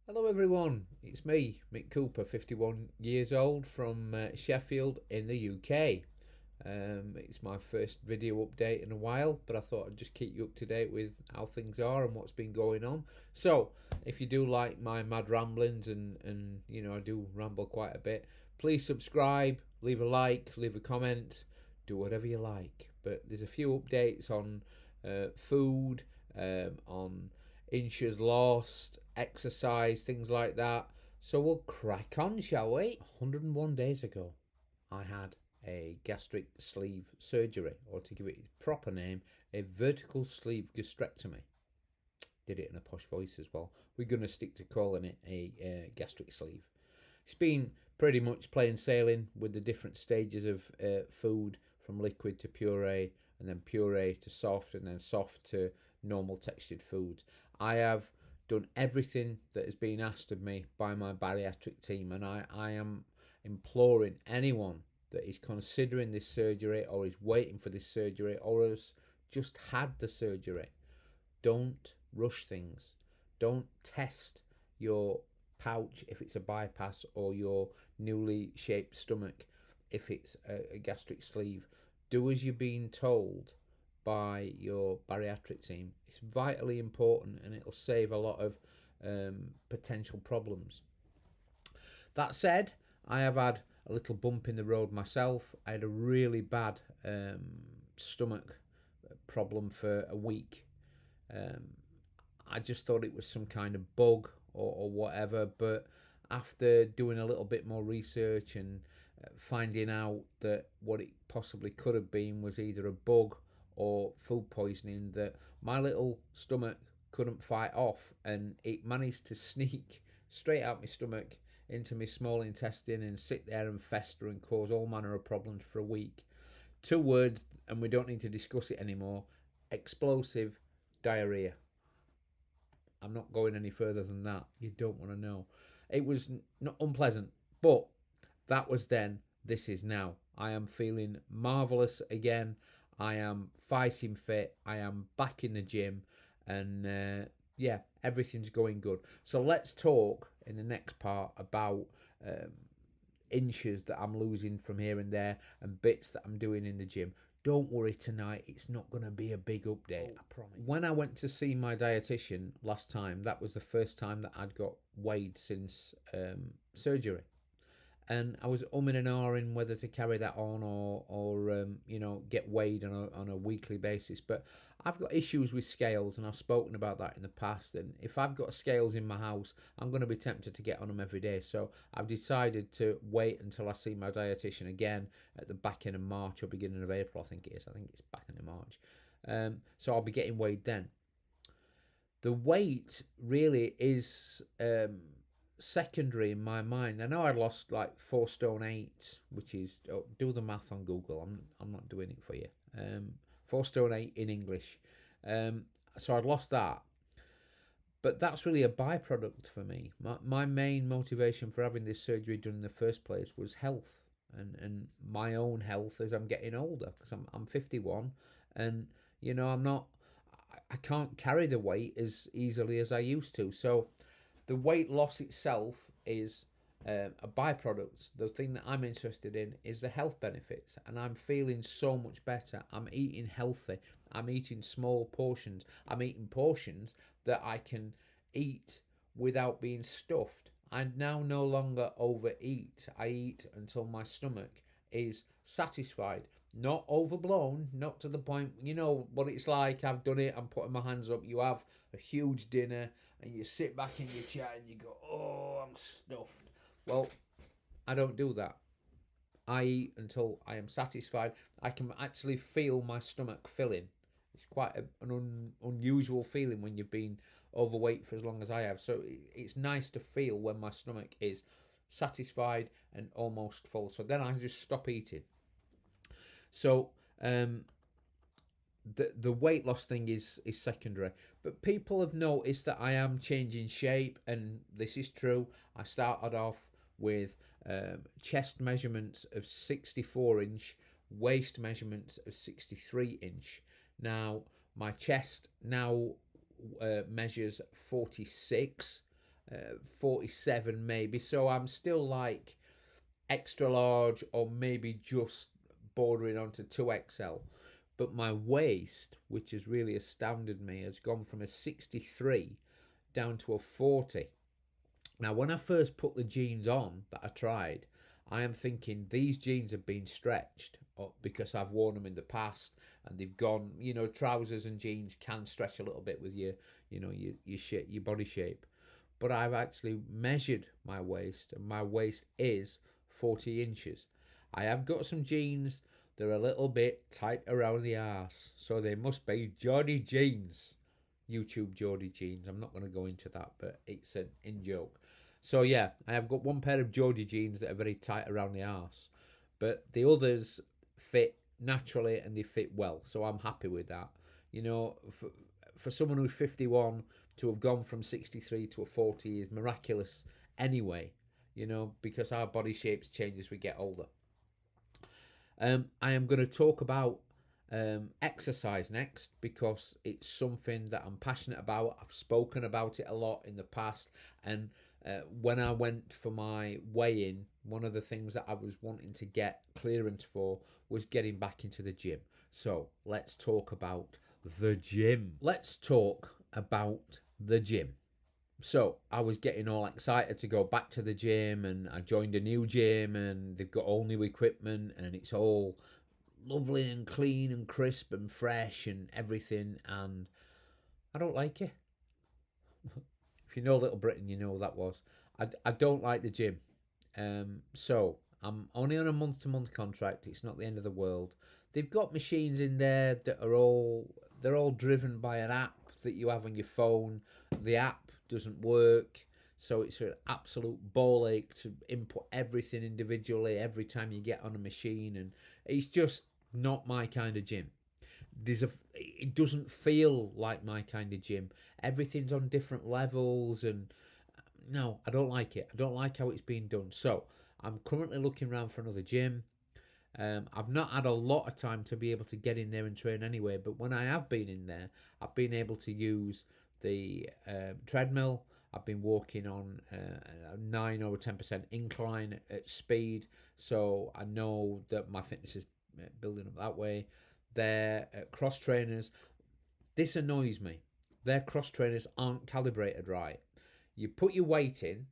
Hello everyone, it's me, Mick Cooper, 51 years old from Sheffield in the UK. It's my first video update in a while, but I thought I'd just keep you up to date with how things are and what's been going on. So, if you do like my mad ramblings and I do ramble quite a bit, please subscribe, leave a like, leave a comment, do whatever you like. But there's a few updates on food, on inches lost, exercise, things like that. So we'll crack on, shall we? 101 days ago, I had a gastric sleeve surgery, or to give it its proper name, a vertical sleeve gastrectomy. Did it in a posh voice as well. We're going to stick to calling it a gastric sleeve. It's been pretty much plain sailing with the different stages of food, from liquid to puree, and then puree to soft, and then soft to normal textured foods. I have done everything that has been asked of me by my bariatric team, and I am imploring anyone that is considering this surgery or is waiting for this surgery or has just had the surgery, don't rush things. Don't test your pouch if it's a bypass or your newly shaped stomach if it's a gastric sleeve. Do as you're being told by your bariatric team. It's vitally important and it'll save a lot of potential problems. That said, I have had a little bump in the road myself. I had a really bad stomach problem for a week. Um, I just thought it was some kind of bug or whatever, but after doing a little bit more research and finding out that what it possibly could have been was either a bug or food poisoning that my little stomach couldn't fight off, and it managed to sneak straight out my stomach into my small intestine and sit there and fester and cause all manner of problems for a week. Two words, and we don't need to discuss it anymore: explosive diarrhea. I'm not going any further than that. You don't want to know. It was not unpleasant, but that was then. This is now. I am feeling marvelous again. I am fighting fit. I am back in the gym, and yeah, everything's going good. So let's talk in the next part about inches that I'm losing from here and there and bits that I'm doing in the gym. Don't worry tonight, it's not going to be a big update, I promise. When I went to see my dietitian last time, that was the first time that I'd got weighed since surgery, and I was umming and ahhing whether to carry that on or get weighed on a weekly basis. But I've got issues with scales, and I've spoken about that in the past. And if I've got scales in my house, I'm going to be tempted to get on them every day. So I've decided to wait until I see my dietitian again at the back end of March or beginning of April. I think it is. I think it's back end of March. So I'll be getting weighed then. The weight really is secondary in my mind. I know I lost like 4 stone 8, which is, do the math on Google. I'm not doing it for you. 4 stone 8 in English. So I'd lost that, but that's really a byproduct for me. My main motivation for having this surgery done in the first place was health and my own health as I'm getting older, because I'm 51, and I'm not. I can't carry the weight as easily as I used to. So the weight loss itself is a byproduct. The thing that I'm interested in is the health benefits, and I'm feeling so much better. I'm eating healthy. I'm eating small portions. I'm eating portions that I can eat without being stuffed. I now no longer overeat. I eat until my stomach is satisfied, not overblown, not to the point, you know what it's like. I've done it. I'm putting my hands up. You have a huge dinner and you sit back in your chair and you go, oh, I'm stuffed. Well, I don't do that. I eat until I am satisfied. I can actually feel my stomach filling. It's quite an unusual feeling when you've been overweight for as long as I have. So it's nice to feel when my stomach is satisfied and almost full. So then I just stop eating. So the weight loss thing is secondary, but people have noticed that I am changing shape, and this is true. I started off with chest measurements of 64 inch, waist measurements of 63 inch. Now my chest now measures 46, 47 maybe. So I'm still like extra large or maybe just bordering onto 2XL. But my waist, which has really astounded me, has gone from a 63 down to a 40. Now, when I first put the jeans on that I tried, I am thinking these jeans have been stretched up because I've worn them in the past and they've gone. Trousers and jeans can stretch a little bit with your body shape. But I've actually measured my waist, and my waist is 40 inches. I have got some jeans, they're a little bit tight around the arse, so they must be Geordie jeans. YouTube Geordie jeans. I'm not going to go into that, but it's an in joke. So yeah, I have got one pair of Geordie jeans that are very tight around the arse, but the others fit naturally and they fit well. So I'm happy with that. For someone who's 51 to have gone from 63 to a 40 is miraculous anyway. Because our body shapes change as we get older. I am going to talk about exercise next because it's something that I'm passionate about. I've spoken about it a lot in the past, and when I went for my weigh-in, one of the things that I was wanting to get clearance for was getting back into the gym. So let's talk about the gym. Let's talk about the gym. So I was getting all excited to go back to the gym, and I joined a new gym, and they've got all new equipment, and it's all lovely and clean and crisp and fresh and everything, and I don't like it. If you know Little Britain, you know what that was. I don't like the gym. So I'm only on a month to month contract. It's not the end of the world. They've got machines in there that are all driven by an app that you have on your phone. The app doesn't work, so it's an absolute ball ache to input everything individually every time you get on a machine, and it's just not my kind of gym. It doesn't feel like my kind of gym. Everything's on different levels, and no, I don't like it. I don't like how it's being done. So I'm currently looking around for another gym. I've not had a lot of time to be able to get in there and train anyway, but when I have been in there, I've been able to use the treadmill. I've been walking on a 9 or 10% incline at speed, so I know that my fitness is building up that way. Their cross trainers, this annoys me. Their cross trainers aren't calibrated right. You put your weight in,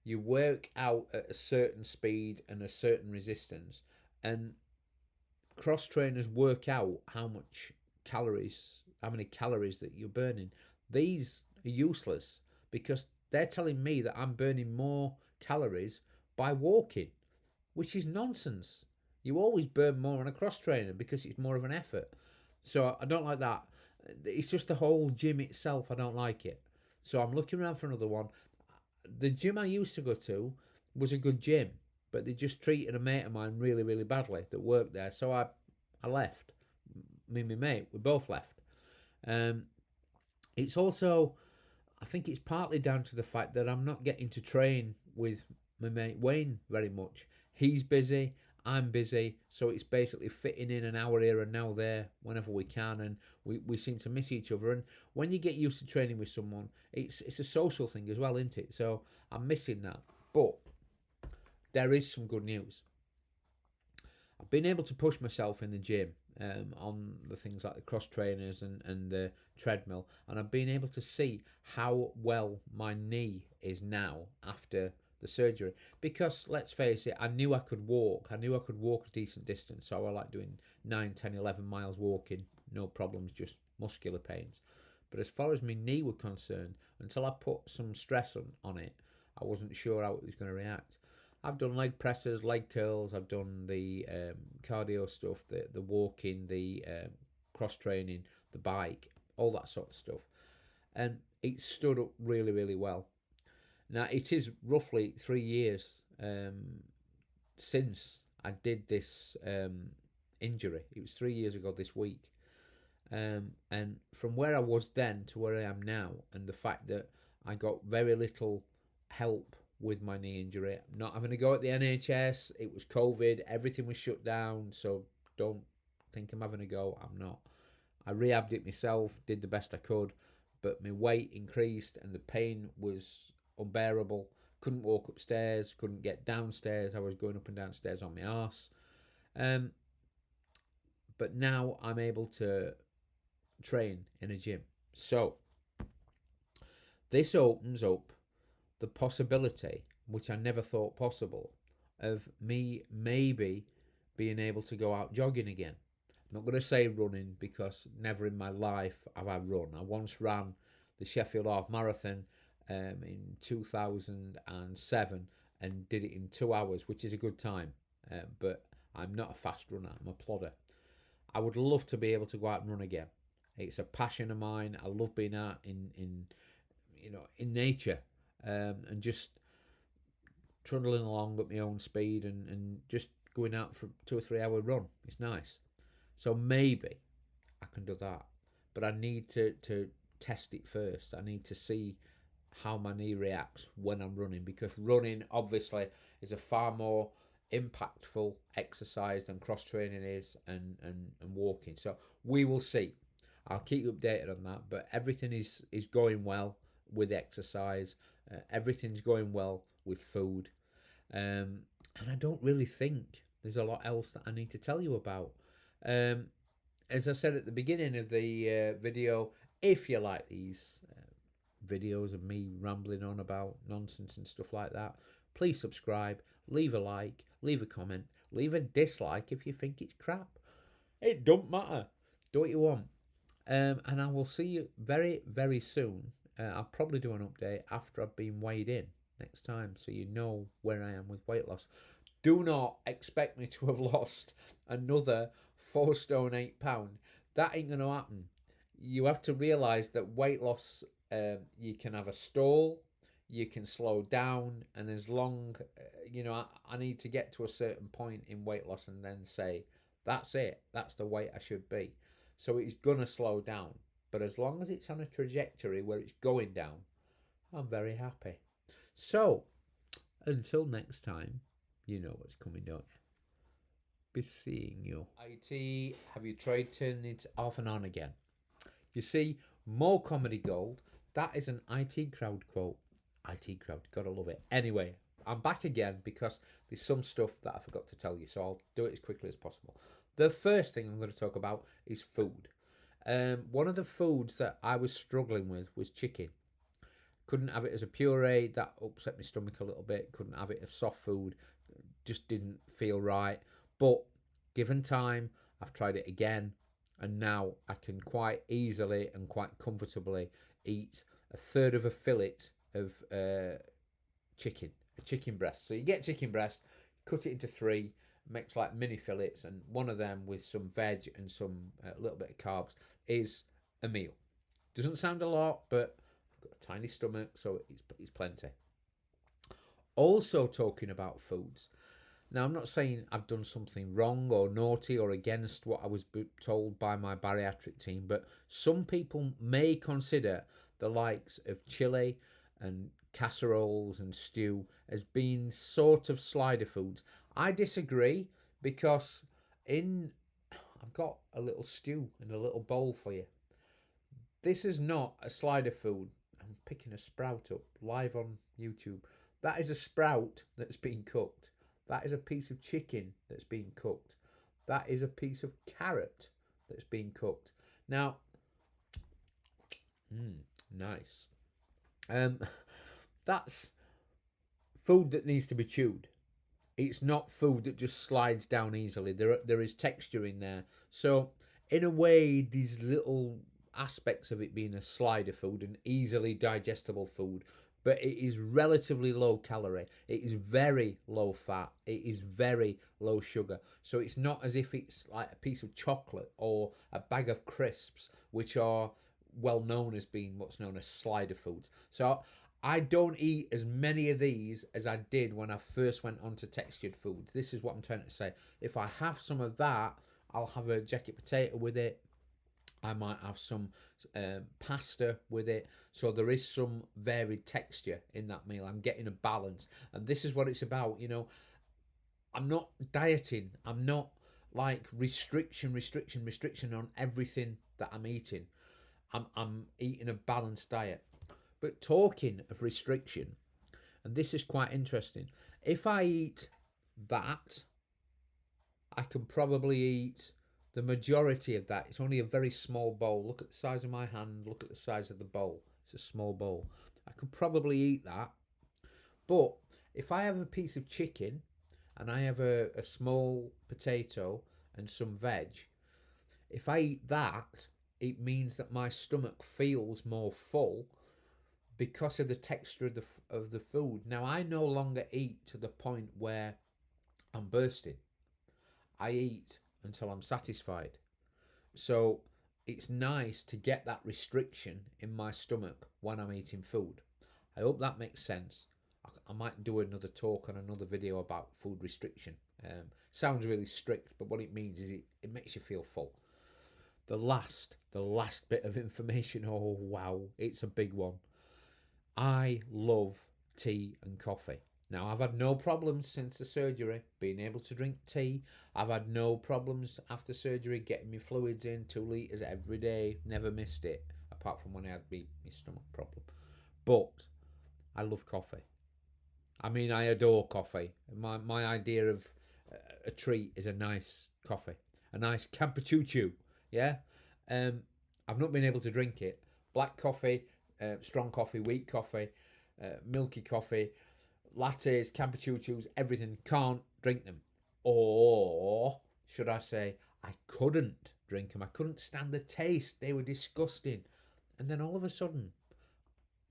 you work out at a certain speed and a certain resistance, and cross trainers work out how many calories that you're burning. These are useless because they're telling me that I'm burning more calories by walking, which is nonsense. You always burn more on a cross trainer because it's more of an effort. So I don't like that. It's just the whole gym itself. I don't like it. So I'm looking around for another one. The gym I used to go to was a good gym, but they just treated a mate of mine really, really badly that worked there. So I left. Me and my mate, we both left. Um, it's also, I think it's partly down to the fact that I'm not getting to train with my mate Wayne very much. He's busy, I'm busy, so it's basically fitting in an hour here and now there whenever we can, and we seem to miss each other. And when you get used to training with someone, it's a social thing as well, isn't it? So I'm missing that. But there is some good news. I've been able to push myself in the gym on the things like the cross trainers and the treadmill, and I've been able to see how well my knee is now after the surgery. Because let's face it, I knew I could walk. I knew I could walk a decent distance, so I like doing 9, 10, 11 miles walking, no problems, just muscular pains. But as far as my knee was concerned, until I put some stress on it, I wasn't sure how it was going to react. I've done leg presses, leg curls. I've done the cardio stuff, the walking, the cross training, the bike, all that sort of stuff, and it stood up really, really well. Now it is roughly 3 years since I did this injury. It was 3 years ago this week, and from where I was then to where I am now, and the fact that I got very little help with my knee injury, not having to go at the NHS, it was COVID, everything was shut down, so don't think I'm having a go, I'm not. I rehabbed it myself, did the best I could, but my weight increased and the pain was unbearable. Couldn't walk upstairs, couldn't get downstairs. I was going up and downstairs on my arse. Um, but now I'm able to train in a gym. So this opens up the possibility, which I never thought possible, of me maybe being able to go out jogging again. I'm not going to say running because never in my life have I run. I once ran the Sheffield Half Marathon in 2007 and did it in 2 hours, which is a good time. But I'm not a fast runner, I'm a plodder. I would love to be able to go out and run again. It's a passion of mine. I love being out in nature, and just trundling along at my own speed and just going out for 2 or 3 hour run. It's nice. So maybe I can do that. But I need to test it first. I need to see how my knee reacts when I'm running, because running obviously is a far more impactful exercise than cross training is, and walking. So we will see. I'll keep you updated on that. But everything is going well with exercise. Everything's going well with food. And I don't really think there's a lot else that I need to tell you about. Um, as I said at the beginning of the video, if you like these videos of me rambling on about nonsense and stuff like that, please subscribe, leave a like, leave a comment, leave a dislike if you think it's crap. It don't matter. Do what you want. And I will see you very, very soon. I'll probably do an update after I've been weighed in next time, so you know where I am with weight loss. Do not expect me to have lost another 4 stone 8 pound. That ain't going to happen. You have to realise that weight loss, you can have a stall, you can slow down, and as long, I need to get to a certain point in weight loss and then say, that's it, that's the weight I should be. So it's going to slow down. But as long as it's on a trajectory where it's going down, I'm very happy. So, until next time, you know what's coming, don't you? Be seeing you. IT, have you tried turning it off and on again? You see, more comedy gold. That is an IT crowd quote. IT crowd, gotta love it. Anyway, I'm back again because there's some stuff that I forgot to tell you, so I'll do it as quickly as possible. The first thing I'm going to talk about is food. One of the foods that I was struggling with was chicken. Couldn't have it as a puree, that upset my stomach a little bit. Couldn't have it as soft food, just didn't feel right. But given time, I've tried it again, and now I can quite easily and quite comfortably eat a third of a fillet of chicken, a chicken breast. So you get chicken breast, cut it into three, makes like mini fillets, and one of them with some veg and some a little bit of carbs is a meal. Doesn't sound a lot, but I've got a tiny stomach, so it's plenty. Also talking about foods. Now, I'm not saying I've done something wrong or naughty or against what I was told by my bariatric team, but some people may consider the likes of chili and casseroles and stew as being sort of slider foods. I disagree, because I've got a little stew in a little bowl for you. This is not a slider food. I'm picking a sprout up live on YouTube. That is a sprout that's been cooked. That is a piece of chicken that's been cooked. That is a piece of carrot that's been cooked. Now, nice. That's food that needs to be chewed. It's not food that just slides down easily. There is texture in there. So, in a way, these little aspects of it being a slider food, an easily digestible food, but it is relatively low calorie. It is very low fat. It is very low sugar. So it's not as if it's like a piece of chocolate or a bag of crisps, which are well known as being what's known as slider foods. So I don't eat as many of these as I did when I first went on to textured foods. This is what I'm trying to say. If I have some of that, I'll have a jacket potato with it. I might have some pasta with it. So there is some varied texture in that meal. I'm getting a balance. And this is what it's about. I'm not dieting. I'm not like restriction on everything that I'm eating. I'm eating a balanced diet. But talking of restriction, And this is quite interesting. If I eat that, I can probably eat the majority of that. It's only a very small bowl. Look at the size of my hand. Look at the size of the bowl. It's a small bowl. I could probably eat that. But if I have a piece of chicken and I have a small potato and some veg, if I eat that, it means that my stomach feels more full because of the texture of the food. Now I no longer eat to the point where I'm bursting. I eat until I'm satisfied. So it's nice to get that restriction in my stomach when I'm eating food. I hope that makes sense. I might do another talk on another video about food restriction. Sounds really strict, but what it means is it makes you feel full. The last bit of information, oh wow, it's a big one. I love tea and coffee. Now, I've had no problems since the surgery being able to drink tea. I've had no problems after surgery getting my fluids in, 2 litres every day, never missed it, apart from when I had my stomach problem. But I love coffee. I mean, I adore coffee. My idea of a treat is a nice coffee, a nice cappuccino. Yeah, I've not been able to drink it. Black coffee, strong coffee, weak coffee, milky coffee, lattes, cappuccinos, everything. Can't drink them, or should I say, I couldn't drink them. I couldn't stand the taste. They were disgusting. And then all of a sudden,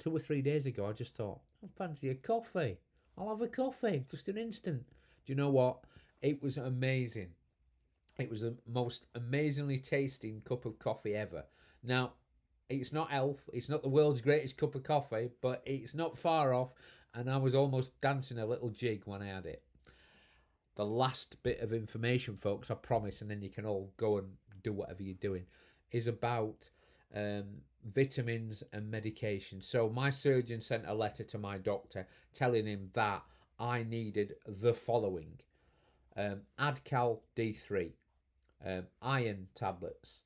2 or 3 days ago, I just thought, I fancy a coffee. I'll have a coffee, just an instant. Do you know what? It was amazing. It was the most amazingly tasting cup of coffee ever. Now, it's not Elf, it's not the world's greatest cup of coffee, but it's not far off, and I was almost dancing a little jig when I had it. The last bit of information, folks, I promise, and then you can all go and do whatever you're doing, is about vitamins and medication. So my surgeon sent a letter to my doctor telling him that I needed the following: Adcal D3, iron tablets,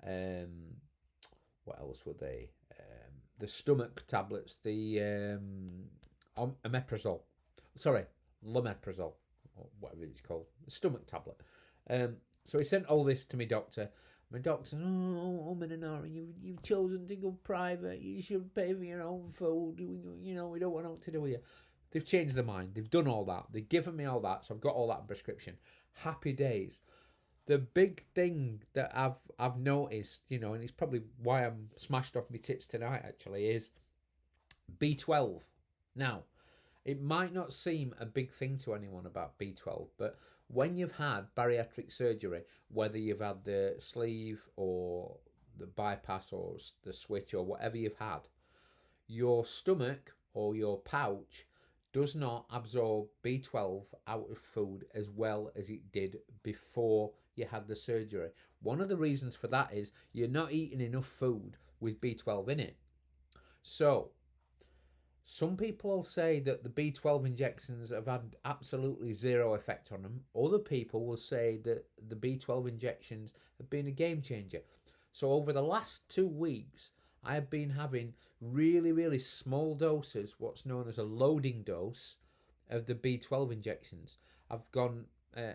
what else were they? The stomach tablets, the omeprazole, sorry, lomeprazole, or whatever it's called, the stomach tablet. So he sent all this to my doctor. My doctor said, "Oh, Minanara, you've chosen to go private. You should pay for your own food. You know, we don't want what to do with you." They've changed their mind. They've done all that. They've given me all that, so I've got all that in prescription. Happy days. The big thing that I've noticed, you know, and it's probably why I'm smashed off my tits tonight, actually, is B12. Now, it might not seem a big thing to anyone about B12, but when you've had bariatric surgery, whether you've had the sleeve or the bypass or the switch or whatever you've had, your stomach or your pouch does not absorb B12 out of food as well as it did before you had the surgery. One of the reasons for that is you're not eating enough food with B12 in it. So, some people will say that the B12 injections have had absolutely zero effect on them. Other people will say that the B12 injections have been a game changer. So over the last 2 weeks, I have been having really, really small doses, what's known as a loading dose of the B12 injections. I've gone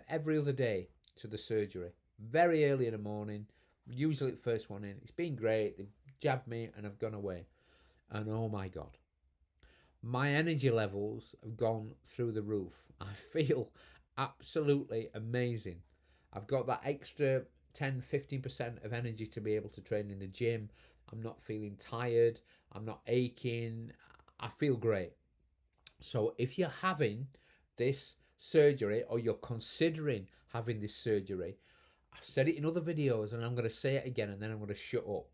every other day to the surgery, very early in the morning, usually the first one in. It's been great. They've jabbed me and I've gone away. And oh my God, my energy levels have gone through the roof. I feel absolutely amazing. I've got that extra 10-15% of energy to be able to train in the gym. I'm not feeling tired. I'm not aching. I feel great. So if you're having this surgery or you're considering having this surgery, I've said it in other videos and I'm going to say it again and then I'm going to shut up.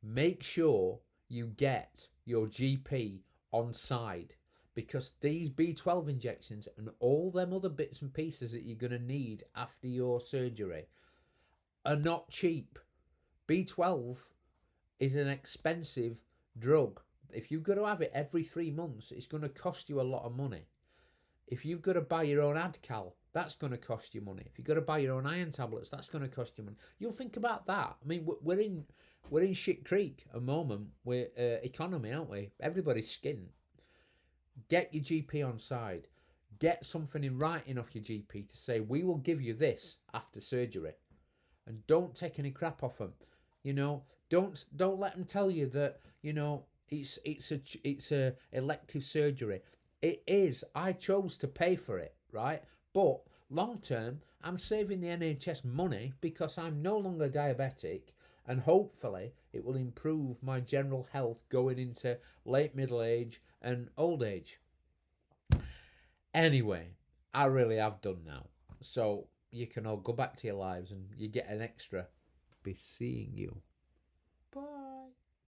Make sure you get your GP on side, because these B12 injections and all them other bits and pieces that you're going to need after your surgery are not cheap. B12 is an expensive drug. If you've got to have it every 3 months, it's going to cost you a lot of money. If you've got to buy your own Adcal, that's going to cost you money. If you've got to buy your own iron tablets, that's going to cost you money. You'll think about that. I mean, we're in shit creek a moment with economy, aren't we? Everybody's skint. Get your GP on side. Get something in writing off your GP to say, we will give you this after surgery. And don't take any crap off them. You know, don't let them tell you that, you know, it's a elective surgery. It is. I chose to pay for it, right? But long term, I'm saving the NHS money because I'm no longer diabetic, and hopefully it will improve my general health going into late middle age and old age. Anyway, I really have done now. So you can all go back to your lives and you get an extra. Be seeing you. Bye.